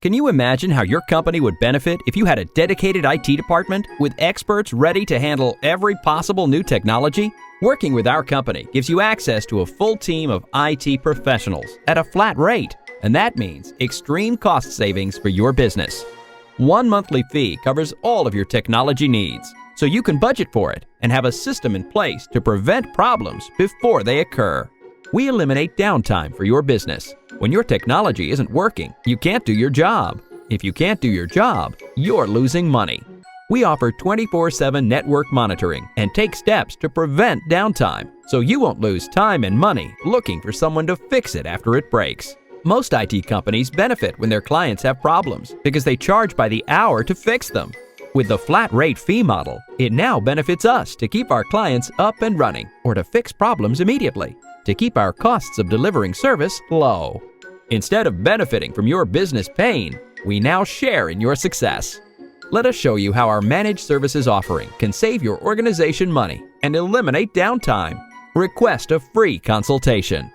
Can you imagine how your company would benefit if you had a dedicated IT department with experts ready to handle every possible new technology? Working with our company gives you access to a full team of IT professionals at a flat rate, and that means extreme cost savings for your business. One monthly fee covers all of your technology needs, so you can budget for it and have a system in place to prevent problems before they occur. We eliminate downtime for your business. When your technology isn't working, you can't do your job. If you can't do your job, you're losing money. We offer 24/7 network monitoring and take steps to prevent downtime, so you won't lose time and money looking for someone to fix it after it breaks. Most IT companies benefit when their clients have problems because they charge by the hour to fix them. With the flat rate fee model, it now benefits us to keep our clients up and running or to fix problems immediately, to keep our costs of delivering service low. Instead of benefiting from your business pain, we now share in your success. Let us show you how our managed services offering can save your organization money and eliminate downtime. Request a free consultation.